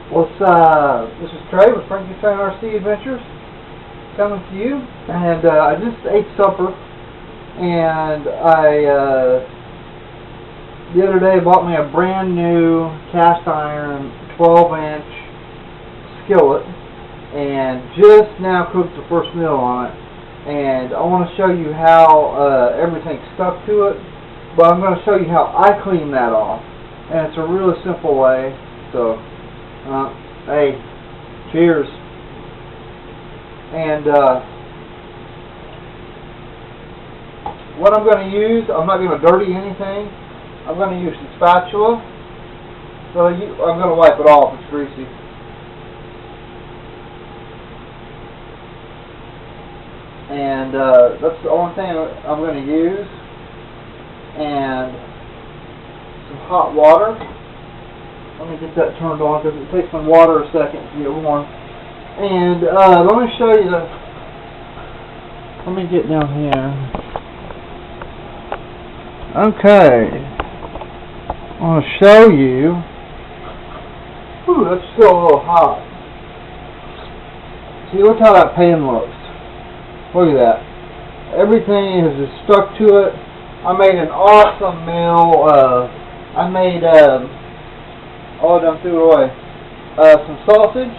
This is Trey with Frankenstein RC Adventures coming to you, and I just ate supper, and the other day bought me a brand new cast iron 12-inch skillet, and just now cooked the first meal on it, and I want to show you how everything's stuck to it, but I'm going to show you how I clean that off, and it's a really simple way. So hey, cheers. And what I'm going to use, I'm not going to dirty anything. I'm going to use the spatula. So I'm going to wipe it off, it's greasy. And that's the only thing I'm going to use. And some hot water. Let me get that turned on because it takes some water a second to get warm. And let me show you the. Let me get down here. Okay. I want to show you. Ooh, that's still a little hot. See, look how that pan looks. Look at that. Everything is just stuck to it. I made an awesome meal. I made. Oh, I done threw it away. Some sausage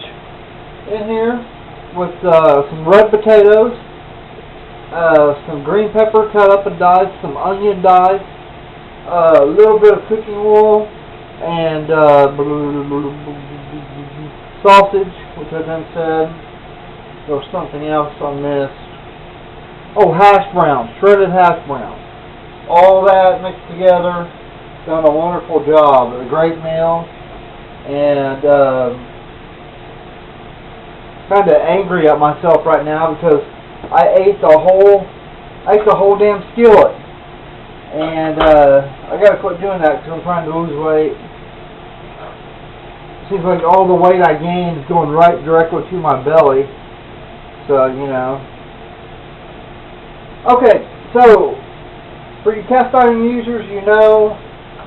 in here with some red potatoes, some green pepper cut up and diced, some onion diced, a little bit of cooking oil, and sausage, which I done said. There was something else I missed. Oh, hash browns, shredded hash browns. All that mixed together, done a wonderful job. A great meal. And kind of angry at myself right now because I ate the whole damn skillet, and I gotta quit doing that because I'm trying to lose weight. Seems like all the weight I gained is going right directly to my belly. So you know. Okay, so for you cast iron users, you know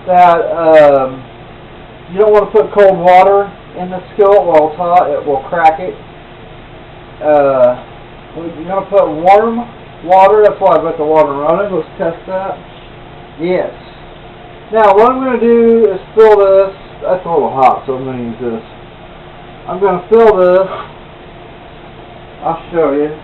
that. You don't want to put cold water in the skillet while it's hot. It will crack it. You're going to put warm water. That's why I've got the water running. Let's test that. Yes. Now what I'm going to do is fill this. That's a little hot, so I'm going to use this. I'm going to fill this. I'll show you.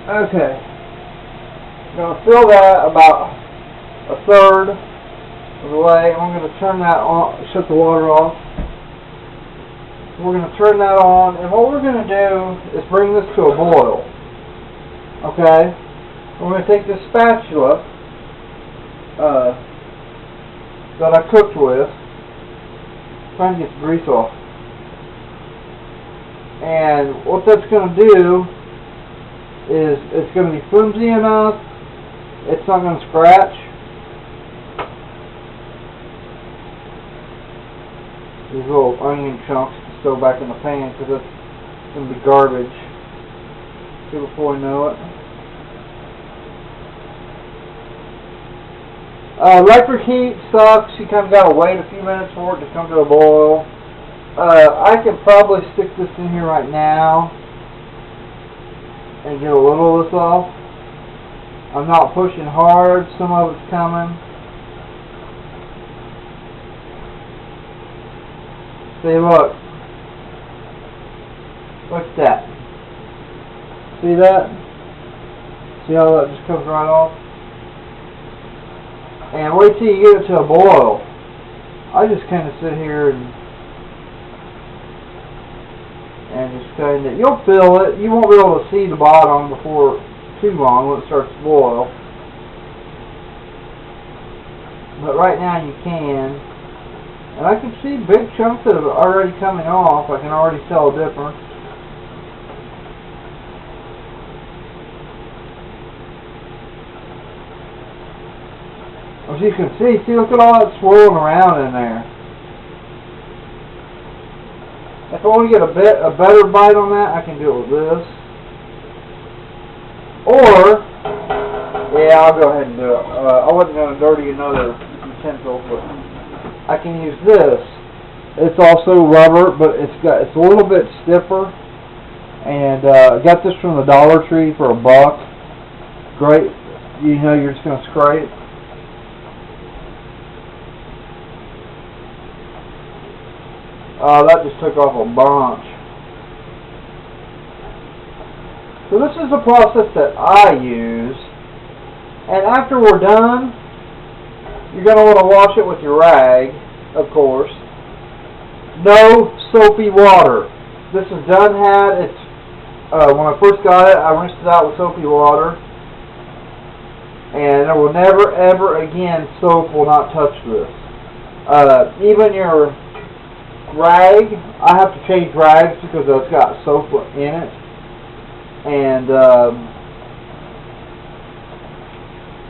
Okay, I'm going to fill that about a third of the way. I'm going to turn that on, shut the water off. We're going to turn that on, and what we're going to do is bring this to a boil. Okay, we're going to take this spatula that I cooked with, trying to get the grease off, and what that's going to do is it's going to be flimsy enough, it's not going to scratch. These little onion chunks to throw back in the pan because it's going to be garbage. See before we know it. Electric heat sucks. You kind of got to wait a few minutes for it to come to a boil. I can probably stick this in here right now and get a little of this off. I'm not pushing hard, some of it's coming. See, look. Look at that. See that? See how that just comes right off? And wait till you get it to a boil. I just kind of sit here and just kind of, you'll feel it. You won't be able to see the bottom before too long when it starts to boil. But right now you can. And I can see big chunks that are already coming off. I can already tell a difference. As you can see look at all that swirling around in there. That's if I want to get a better bite on that, I can do it with this. Or, yeah, I'll go ahead and do it. I wasn't going to dirty another utensil, but I can use this. It's also rubber, but it's a little bit stiffer. And I got this from the Dollar Tree for $1. Great. You know, you're just going to scrape. That just took off a bunch. So this is the process that I use. And after we're done, you're going to want to wash it with your rag, of course. No soapy water. This is done had. It's when I first got it, I rinsed it out with soapy water. And there will never, ever again, soap will not touch this. Even your rag, I have to change rags because it's got soap in it, and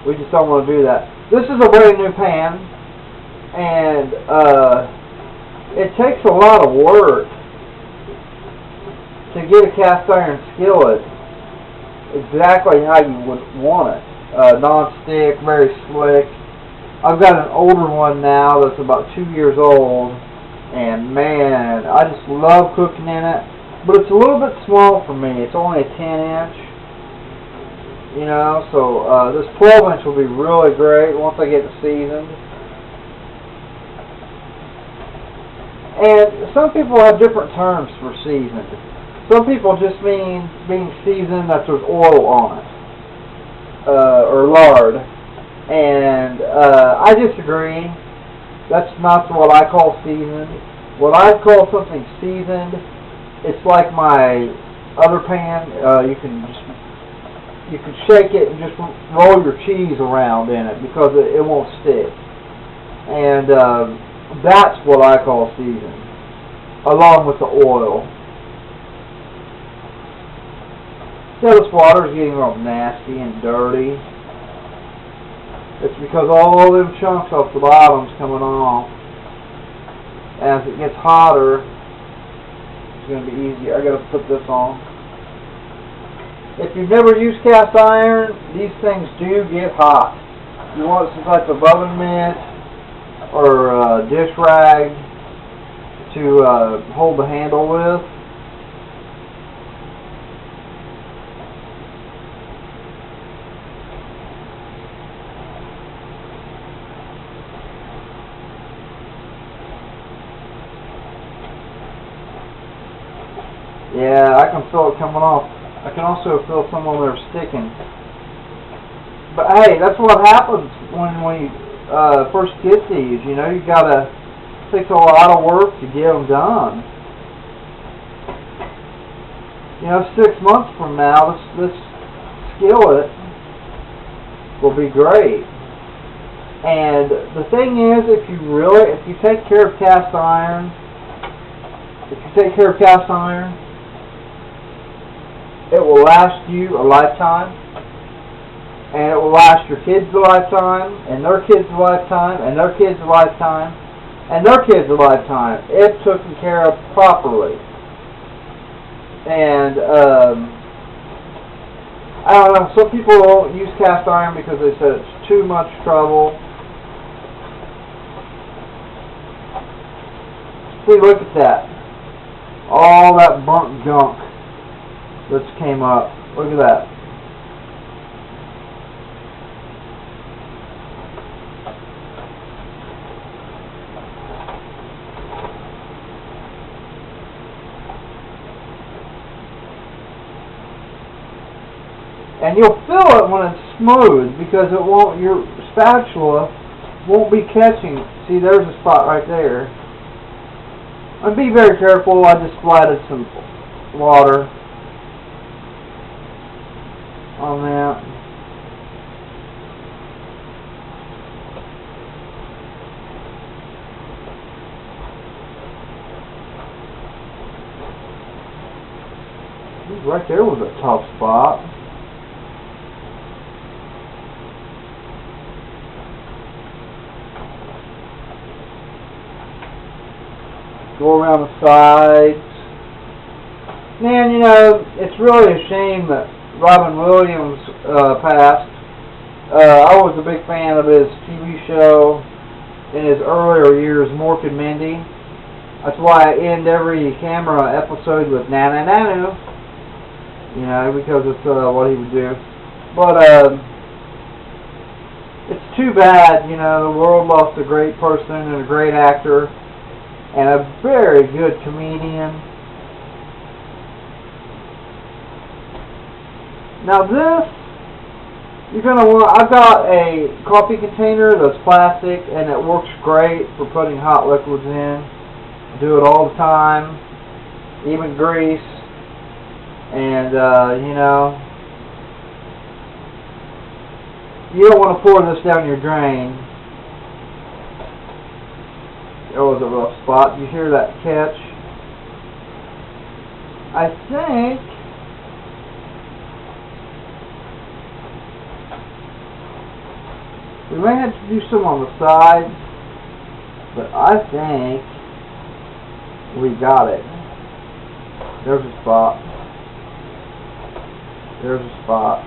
we just don't want to do that. This is a brand new pan, and it takes a lot of work to get a cast iron skillet exactly how you would want it. Non-stick, very slick. I've got an older one now that's about 2 years old. And man, I just love cooking in it. But it's a little bit small for me. It's only a 10-inch. You know, so this 12-inch will be really great once I get it seasoned. And some people have different terms for seasoned. Some people just mean being seasoned that there's oil on it. Or lard. And I disagree. That's not what I call seasoned. What I call something seasoned, it's like my other pan. You can shake it and just roll your cheese around in it because it won't stick. And that's what I call seasoned, along with the oil. See how this water is getting all nasty and dirty? It's because all them chunks off the bottom's coming off. As it gets hotter, it's going to be easier. I got to put this on. If you've never used cast iron, these things do get hot. You want some type of oven mitt or a dish rag to hold the handle with. Yeah, I can feel it coming off. I can also feel some of them sticking. But hey, that's what happens when we first get these. You know, you gotta. It takes a lot of work to get them done. You know, 6 months from now, this skillet will be great. And the thing is, if you take care of cast iron, it will last you a lifetime, and it will last your kids a lifetime, and their kids a lifetime, and their kids a lifetime, and their kids a lifetime, if taken care of properly. And I don't know, some people don't use cast iron because they said it's too much trouble. See, look at that. All that burnt junk that's came up. Look at that. And you'll feel it when it's smooth because it won't. Your spatula won't be catching. See, there's a spot right there. And be very careful. I just splatted some water on that. Right there was a tough spot. Go around the sides. Man, you know, it's really a shame that Robin Williams passed. I was a big fan of his TV show in his earlier years, Mork and Mindy. That's why I end every camera episode with "na na na," you know, because it's what he would do. But it's too bad, you know, the world lost a great person and a great actor and a very good comedian. Now this, you're going to want, I've got a coffee container that's plastic and it works great for putting hot liquids in. I do it all the time, even grease, and you know, you don't want to pour this down your drain. There was a rough spot. You hear that catch? I think we may have to do some on the sides, but I think we got it. There's a spot. There's a spot.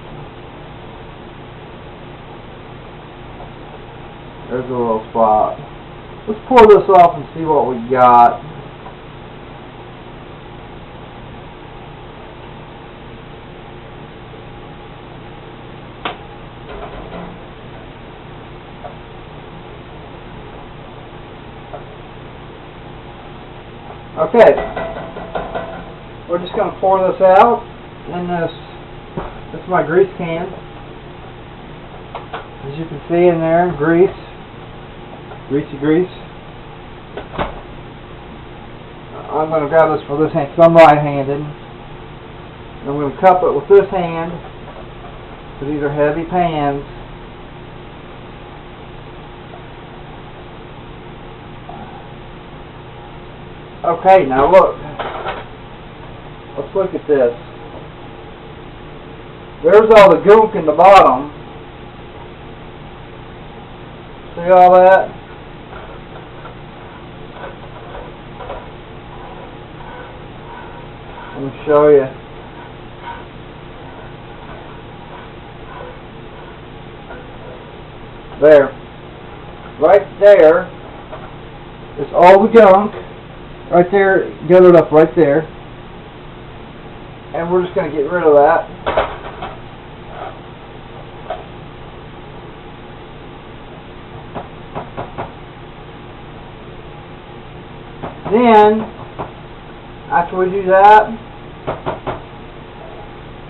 There's a little spot. Let's pour this off and see what we got. Okay, we're just going to pour this out in this is my grease can. As you can see in there, grease, greasy grease. I'm going to grab this for this hand because I'm right-handed. I'm going to cup it with this hand because these are heavy pans. Okay, now look. Let's look at this. There's all the gook in the bottom. See all that? Let me show you. There. Right there is all the gunk. Right there, gathered up right there. And we're just going to get rid of that. Then, after we do that,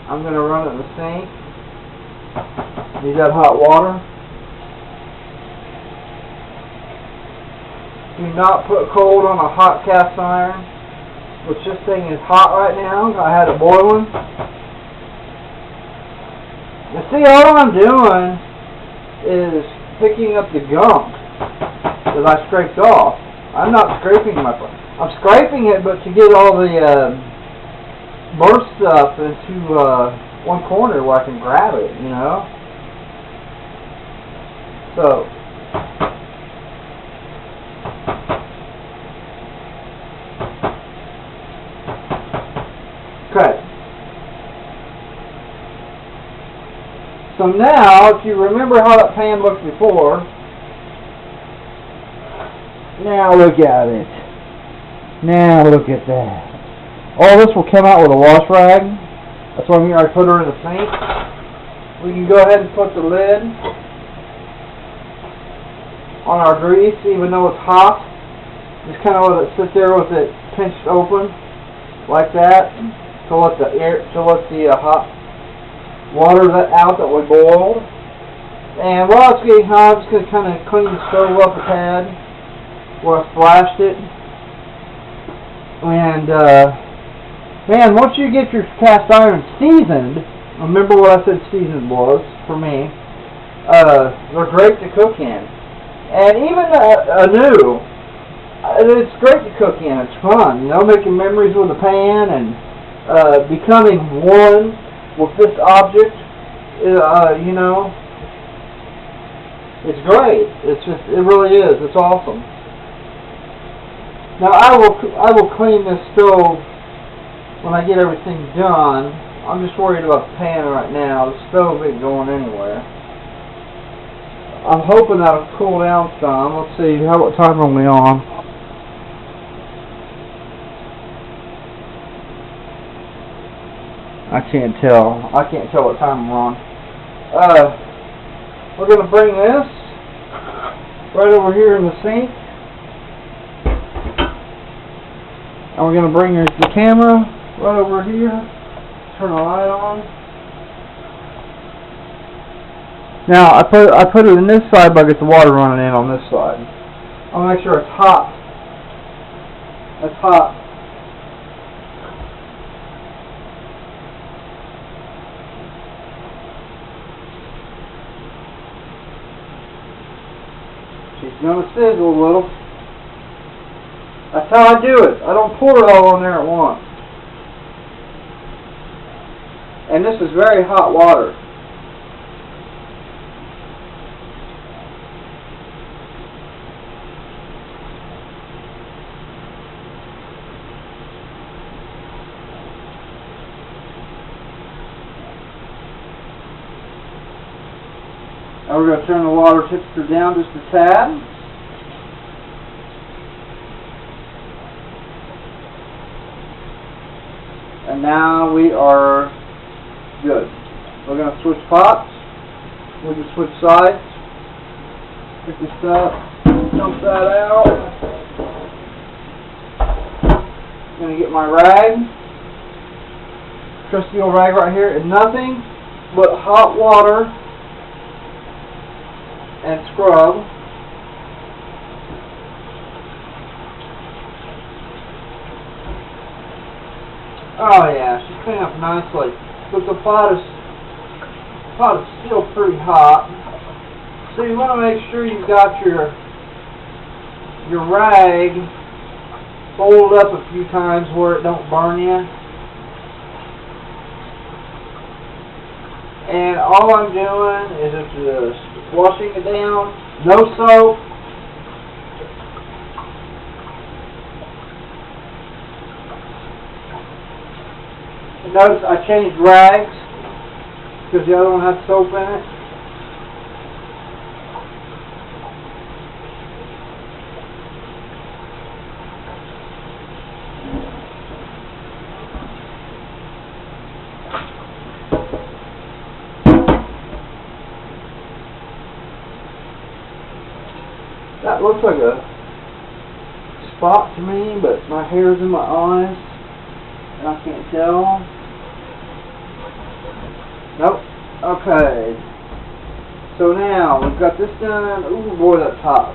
I'm going to run it in the sink. Need that hot water. Do not put cold on a hot cast iron, which this thing is hot right now. I had it boiling. You see, all I'm doing is picking up the gunk that I scraped off. I'm not scraping I'm scraping it, but to get all the burnt stuff into one corner where I can grab it, you know. So. Okay. So now, if you remember how that pan looked before, now look at it. Now look at that. All this will come out with a wash rag. That's why I put her in the sink. We can go ahead and put the lid on our grease, even though it's hot. Just kind of let it sit there with it pinched open, like that. To let the hot water out that we boiled. And while it's getting hot, I'm just going to kind of clean the stove up a tad where I splashed it. And man, once you get your cast iron seasoned, remember what I said seasoned was for me. They're great to cook in, and even anew, it's great to cook in. It's fun, you know, making memories with the pan and. Becoming one with this object, you know, it's great. It really is. It's awesome. Now I will clean this stove when I get everything done. I'm just worried about the pan right now. The stove ain't going anywhere. I'm hoping that'll cool down some. Let's see, what time are we on? I can't tell. I can't tell what time we're on. We're going to bring this right over here in the sink. And we're going to bring the camera right over here. Turn the light on. Now I put it in this side, but I get the water running in on this side. I'll make sure it's hot. It's hot. She's gonna sizzle a little. That's how I do it. I don't pour it all on there at once. And this is very hot water. Now we're going to turn the water temperature down just a tad. And now we are good. We're going to switch pots. We can switch sides. Pick this up. Dump that out. I'm going to get my rag. Trusty old rag right here. And nothing but hot water and scrub. Oh yeah, she's cleaning up nicely. But the pot is still pretty hot. So you want to make sure you've got your rag folded up a few times where it don't burn you. And all I'm doing is just washing it down, no soap. And notice I changed rags because the other one had soap in it. That looks like a spot to me, but my hair's in my eyes, and I can't tell. Nope. Okay. So now, we've got this done. Ooh, boy, that's hot.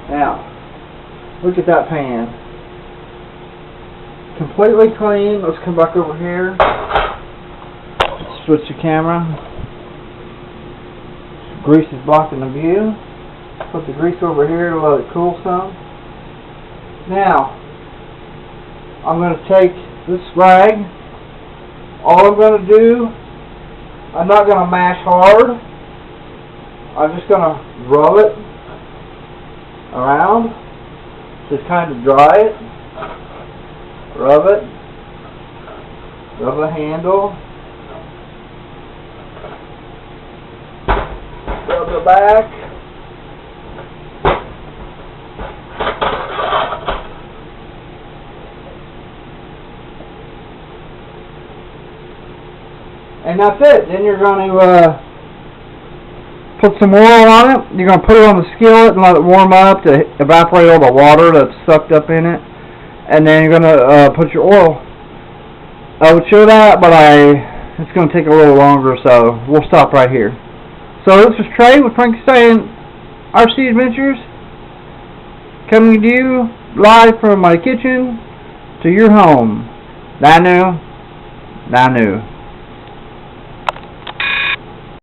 Now, look at that pan. Completely clean. Let's come back over here. Switch the camera. Grease is blocking the view. Put the grease over here to let it cool some. Now, I'm going to take this rag. All I'm going to do, I'm not going to mash hard. I'm just going to rub it around. Just kind of dry it. Rub it. Rub the handle. Rub the back. And that's it. Then you're going to put some oil on it. You're going to put it on the skillet and let it warm up to evaporate all the water that's sucked up in it. And then you're going to put your oil. I would show that, but it's going to take a little longer, so we'll stop right here. So this is Trey with Frankenstein RC Adventures, coming to you live from my kitchen to your home. Nanu.